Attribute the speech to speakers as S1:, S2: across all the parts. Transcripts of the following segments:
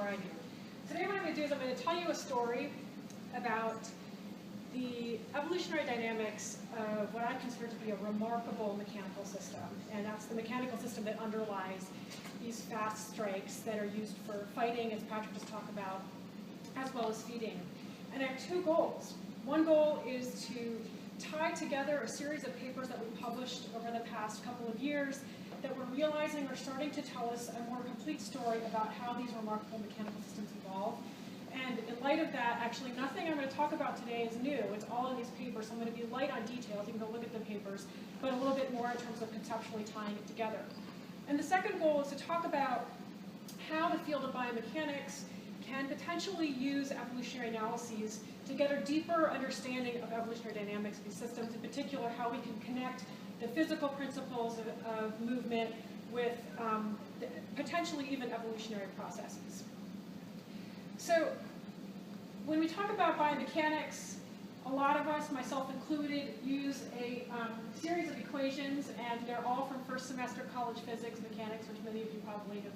S1: before I do. Today what I'm going to do is I'm going to tell you a story about the evolutionary dynamics of what I consider to be a remarkable mechanical system. And that's the mechanical system that underlies these fast strikes that are used for fighting, as Patrick just talked about, as well as feeding. And I have two goals. One goal is to tie together a series of papers that we published over the past couple of years that we're realizing are starting to tell us a more complete story about how these remarkable mechanical systems evolve. And in light of that, actually nothing I'm going to talk about today is new. It's all in these papers. So I'm going to be light on details. You can go look at the papers, but a little bit more in terms of conceptually tying it together. And the second goal is to talk about how the field of biomechanics can potentially use evolutionary analyses to get a deeper understanding of evolutionary dynamics of these systems, in particular how we can connect the physical principles of movement with potentially even evolutionary processes. So when we talk about biomechanics, a lot of us, myself included, use a series of equations, and they're all from first semester college physics, mechanics, which many of you probably have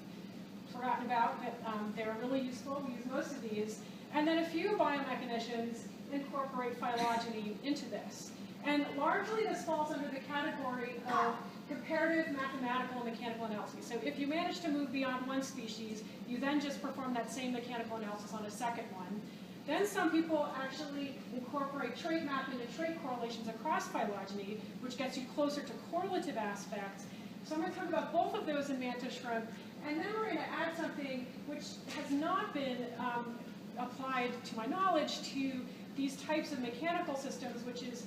S1: forgotten about, but they're really useful. We use most of these. And then a few biomechanicians incorporate phylogeny into this. And largely this falls under the category of comparative mathematical and mechanical analysis. So if you manage to move beyond one species, you then just perform that same mechanical analysis on a second one. Then some people actually incorporate trait mapping and trait correlations across phylogeny, which gets you closer to correlative aspects. So I'm going to talk about both of those in mantis shrimp. And then we're going to add something which has not been applied, to my knowledge, to these types of mechanical systems, which is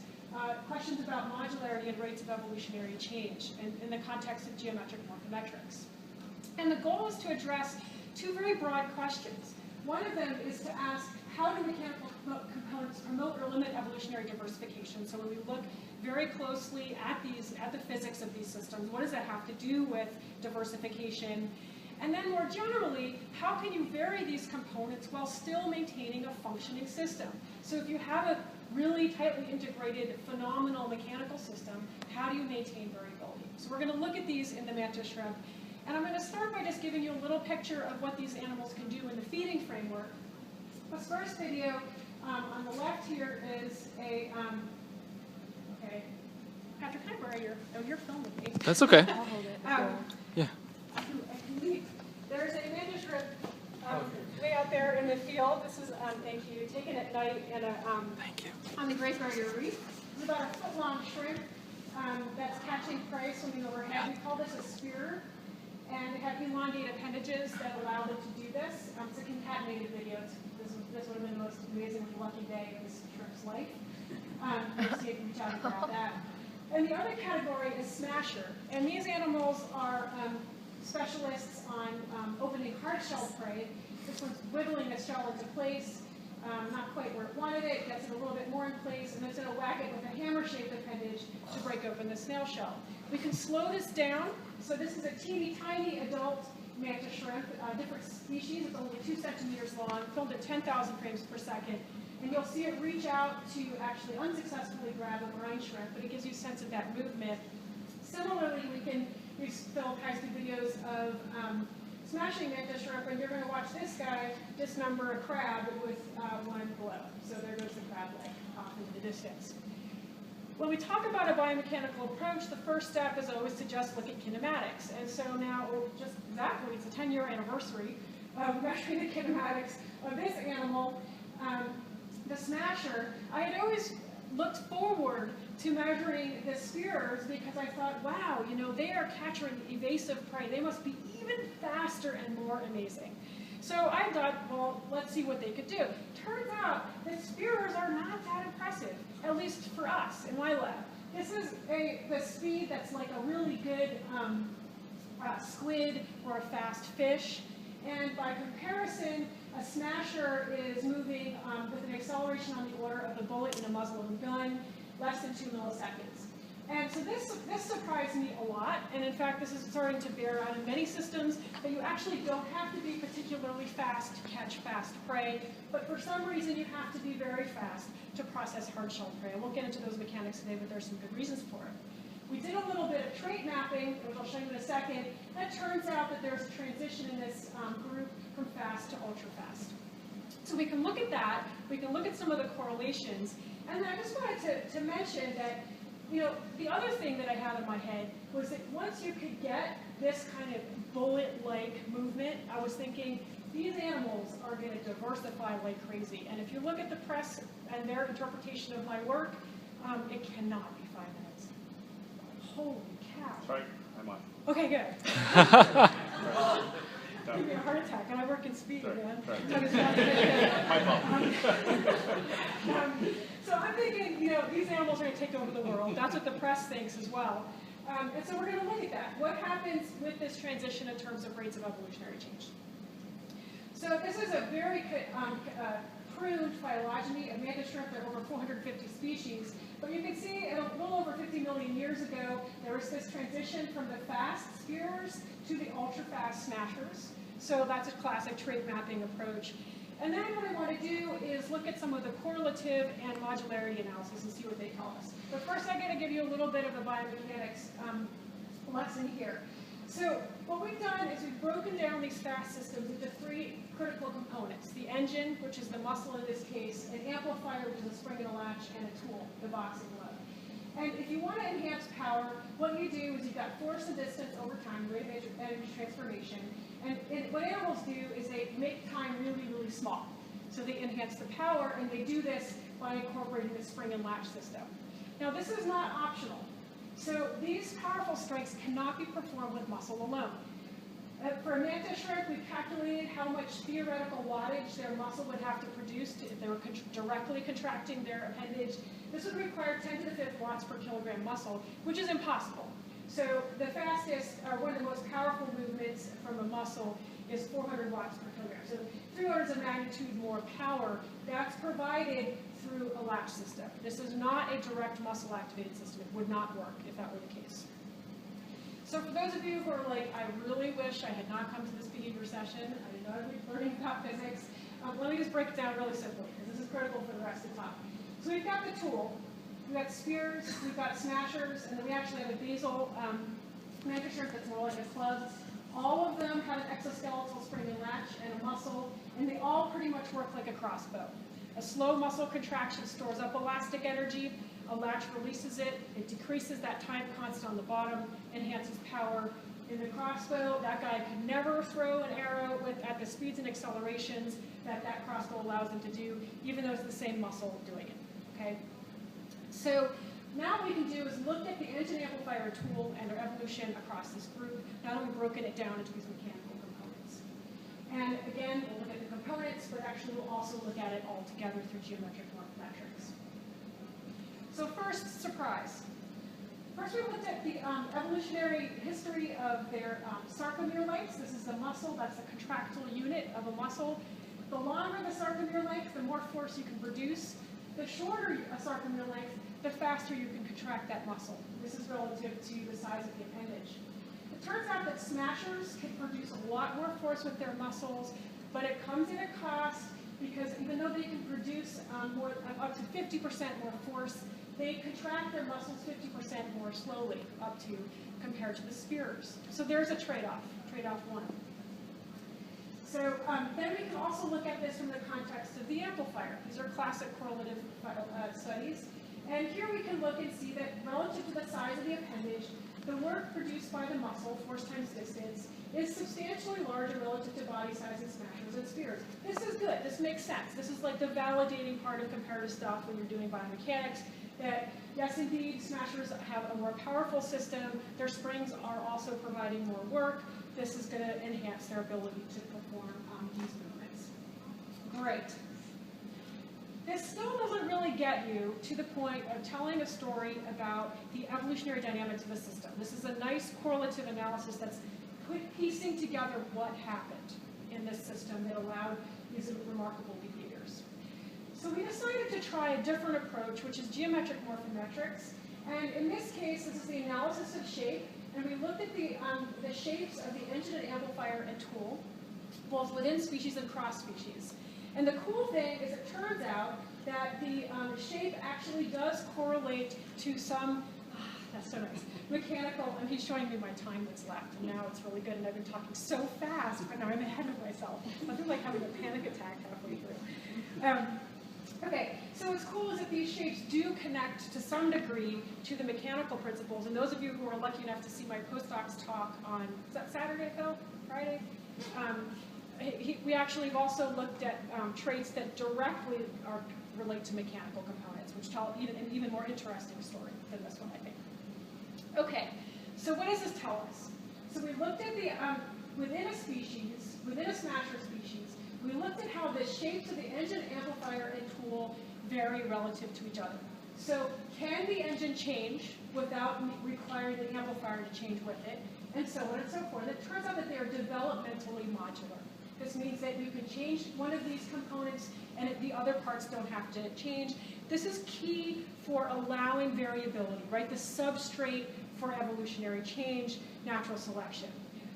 S1: questions about modularity and rates of evolutionary change in the context of geometric morphometrics. And the goal is to address two very broad questions. One of them is to ask, how do mechanical components promote or limit evolutionary diversification? So when we look very closely at the physics of these systems, what does that have to do with diversification? And then more generally, how can you vary these components while still maintaining a functioning system? So if you have a really tightly integrated, phenomenal mechanical system, how do you maintain variability? So we're going to look at these in the mantis shrimp. And I'm going to start by just giving you a little picture of what these animals can do in the feeding framework. This first video on the left here is a, okay, Patrick, can I borrow your film with me?
S2: That's okay.
S1: I'll hold it.
S2: Yeah.
S1: I can leave. There's a mantis shrimp way out there in the field. This is, thank you, taken at night in a,
S2: Thank you.
S1: on the Great Barrier Reef. It's about a foot-long shrimp that's catching prey swimming overhead. We call this a spear, and they have elongated appendages that allow them to do this. It's a concatenated video. This would have been the most amazingly lucky day of this shrimp's life. You'll see if you reach out and grab that. And the other category is smasher. And these animals are specialists on opening hard-shelled prey. This one's wiggling the shell into place, not quite where it wanted it, gets it a little bit more in place, and it's going to whack it with a hammer-shaped appendage to break open the snail shell. We can slow this down. So this is a teeny tiny adult mantis shrimp, different species. It's only 2 centimeters long, filmed at 10,000 frames per second. And you'll see it reach out to actually unsuccessfully grab a brine shrimp, but it gives you a sense of that movement. Similarly, we've filmed high-speed videos of smashing mantis shrimp, and you're going to watch this guy dismember a crab with one blow. So there goes the crab leg off into the distance. When we talk about a biomechanical approach, the first step is always to just look at kinematics. And so now, just exactly, it's a 10-year anniversary of measuring the kinematics of this animal, the smasher. I had always looked forward to measuring the spears because I thought, wow, you know, they are capturing evasive prey. They must be even faster and more amazing. So I thought, well, let's see what they could do. Turns out that spears are not that impressive, at least for us in my lab. This is the speed that's like a really good squid or a fast fish. And by comparison, a smasher is moving with an acceleration on the order of the bullet in a muzzle of a gun, less than 2 milliseconds. And so this surprised me a lot, and in fact this is starting to bear out in many systems that you actually don't have to be particularly fast to catch fast prey, but for some reason you have to be very fast to process hard-shelled prey. I won't get into those mechanics today, but there's some good reasons for it. We did a little bit of trait mapping, which I'll show you in a second, and it turns out that there's a transition in this group from fast to ultra-fast. So we can look at that, we can look at some of the correlations, and I just wanted to mention that, you know, the other thing that I had in my head was that once you could get this kind of bullet-like movement, I was thinking, these animals are going to diversify like crazy. And if you look at the press and their interpretation of my work, it cannot be 5 minutes. Holy cow.
S2: Sorry, I'm on.
S1: Okay, good. Give me a heart attack, and I work in speed, man.
S2: My fault.
S1: So I'm thinking, you know, these animals are going to take over the world. That's what the press thinks as well. And so we're going to look at that. What happens with this transition in terms of rates of evolutionary change? So this is a very pruned phylogeny of mantis shrimp. There are over 450 species. But you can see a little over 50 million years ago, there was this transition from the fast spearers to the ultra-fast smashers. So that's a classic trait mapping approach. And then what I want to do is look at some of the correlative and modularity analysis and see what they tell us. But first I'm going to give you a little bit of a biomechanics lesson here. So what we've done is we've broken down these fast systems into 3 critical components. The engine, which is the muscle in this case, an amplifier, which is a spring and a latch, and a tool, the boxing glove. And if you want to enhance power, what you do is you've got force and distance over time, rate of energy transformation. And what animals do is they make time really, really small. So they enhance the power, and they do this by incorporating the spring and latch system. Now this is not optional. So these powerful strengths cannot be performed with muscle alone. For a mantis shrimp, we've calculated how much theoretical wattage their muscle would have to produce if they were directly contracting their appendage. This would require 10 to the 5th watts per kilogram muscle, which is impossible. So the fastest, or one of the most powerful movements from a muscle is 400 watts per kilogram. So 3 orders of magnitude more power. That's provided through a latch system. This is not a direct muscle activated system. It would not work if that were the case. So for those of you who are like, I really wish I had not come to this behavior session, I did not be learning about physics, let me just break it down really simply, because this is critical for the rest of the talk. So we've got the tool, we've got spears, we've got smashers, and then we actually have a basal mantis shrimp that's more like a club. All of them have an exoskeletal spring and latch and a muscle, and they all pretty much work like a crossbow. A slow muscle contraction stores up elastic energy, a latch releases it, it decreases that time constant on the bottom, enhances power. In the crossbow, that guy can never throw an arrow at the speeds and accelerations that crossbow allows him to do, even though it's the same muscle doing it, okay? So now what we can do is look at the engine amplifier tool and their evolution across this group. Now that we've broken it down into these mechanical components. And again, we'll look at the components, but actually we'll also look at it all together through geometric metrics. So first, surprise. First we looked at the evolutionary history of their sarcomere lengths. This is the muscle, that's the contractile unit of a muscle. The longer the sarcomere length, the more force you can produce. The shorter a sarcomere length, the faster you can contract that muscle. This is relative to the size of the appendage. It turns out that smashers can produce a lot more force with their muscles, but it comes at a cost because even though they can produce up to 50% more force, they contract their muscles 50% more slowly compared to the spearers. So there's a trade-off, trade-off 1. So then we can also look at this from the context of the amplifier. These are classic correlative studies. And here we can look and see that relative to the size of the appendage, the work produced by the muscle, force times distance, is substantially larger relative to body size in smashers and spears. This is good. This makes sense. This is like the validating part of comparative stuff when you're doing biomechanics, that yes, indeed, smashers have a more powerful system. Their springs are also providing more work. This is going to enhance their ability to perform these movements. Great. This still doesn't really get you to the point of telling a story about the evolutionary dynamics of a system. This is a nice correlative analysis that's piecing together what happened in this system that allowed these remarkable behaviors. So we decided to try a different approach, which is geometric morphometrics. And in this case, this is the analysis of shape. And we looked at the shapes of the engine and amplifier and tool, both within species and cross species. And the cool thing is it turns out that the shape actually does correlate to some That's so nice. Mechanical, and he's showing me my time that's left, and now it's really good, and I've been talking so fast, but now I'm ahead of myself. I feel like having a panic attack halfway through. Okay, so what's cool is that these shapes do connect to some degree to the mechanical principles, and those of you who are lucky enough to see my postdoc's talk on, is that Saturday, Phil? Friday? We actually have also looked at traits that directly relate to mechanical components, which tell an even more interesting story than this one, I think. Okay, so what does this tell us? So we looked at the, within a species, within a smasher species, we looked at how the shapes of the engine, amplifier, and tool vary relative to each other. So can the engine change without requiring the amplifier to change with it, and so on and so forth. It turns out that they are developmentally modular. This means that you can change one of these components and the other parts don't have to change. This is key for allowing variability, right? The substrate for evolutionary change, natural selection.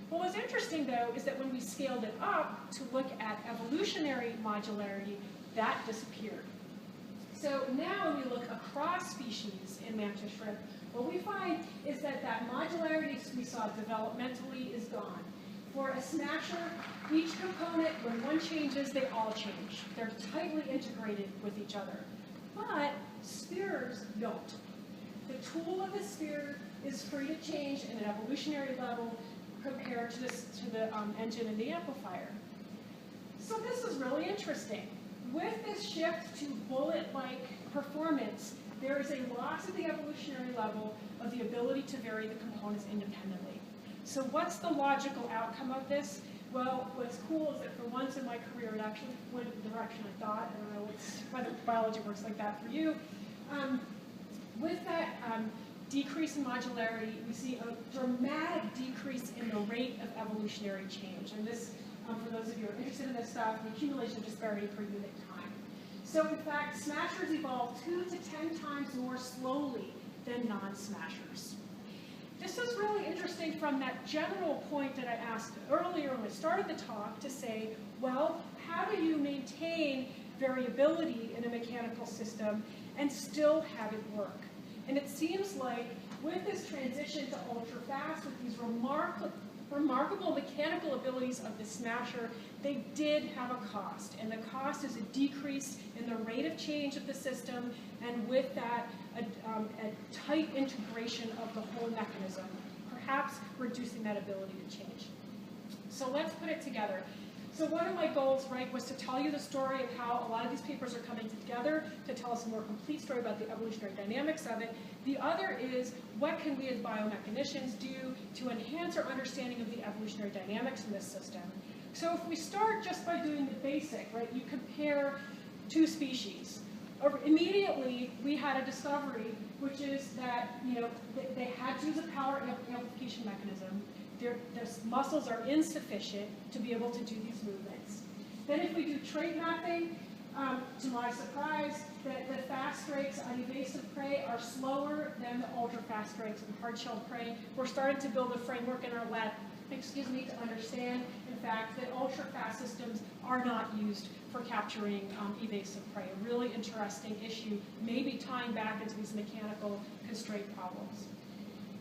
S1: What was interesting, though, is that when we scaled it up to look at evolutionary modularity, that disappeared. So now when we look across species in mantis shrimp, what we find is that that modularity we saw developmentally is gone. For a smasher, each component, when one changes, they all change. They're tightly integrated with each other. But spheres don't. The tool of the sphere is free to change in an evolutionary level compared to the engine and the amplifier. So this is really interesting. With this shift to bullet-like performance, there is a loss at the evolutionary level of the ability to vary the components independently. So what's the logical outcome of this? Well, what's cool is that for once in my career, it actually went in the direction I thought. I don't know whether biology works like that for you. With that decrease in modularity, we see a dramatic decrease in the rate of evolutionary change. And this, for those of you who are interested in this stuff, the accumulation of disparity per unit time. So in fact, smashers evolve 2 to 10 times more slowly than non-smashers. This is really interesting from that general point that I asked earlier when I started the talk to say, well, how do you maintain variability in a mechanical system and still have it work? And it seems like with this transition to ultrafast, with these remarkable mechanical abilities of the smasher, they did have a cost. And the cost is a decrease in the rate of change of the system, and with that, a tight integration of the whole mechanism, perhaps reducing that ability to change. So let's put it together. So one of my goals, right, was to tell you the story of how a lot of these papers are coming together to tell us a more complete story about the evolutionary dynamics of it. The other is, what can we as biomechanicians do to enhance our understanding of the evolutionary dynamics in this system? So if we start just by doing the basic, right, you compare two species. Immediately, we had a discovery, which is that, you know, they had to use a power amplification mechanism. Their muscles are insufficient to be able to do these movements. Then if we do trait mapping, to my surprise, the fast drakes on evasive prey are slower than the ultra-fast drakes on hard-shelled prey. We're starting to build a framework in our lab, to understand, in fact, that ultra-fast systems are not used for capturing evasive prey. A really interesting issue, maybe tying back into these mechanical constraint problems.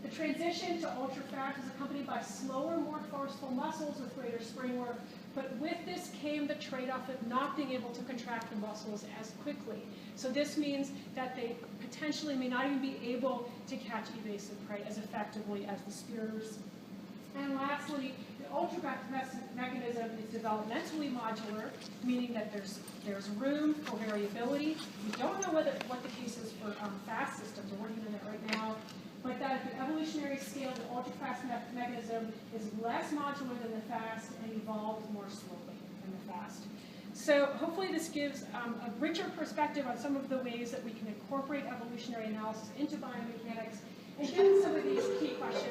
S1: The transition to ultrafast is accompanied by slower, more forceful muscles with greater spring work, but with this came the trade-off of not being able to contract the muscles as quickly. So this means that they potentially may not even be able to catch evasive prey as effectively as the spears. And lastly, the ultrafast mechanism is developmentally modular, meaning that there's room for variability. We don't know what the case is for fast systems. We're working on it right now. But that at the evolutionary scale, the ultrafast mechanism is less modular than the fast and evolves more slowly than the fast. So hopefully this gives a richer perspective on some of the ways that we can incorporate evolutionary analysis into biomechanics and get some of these key questions.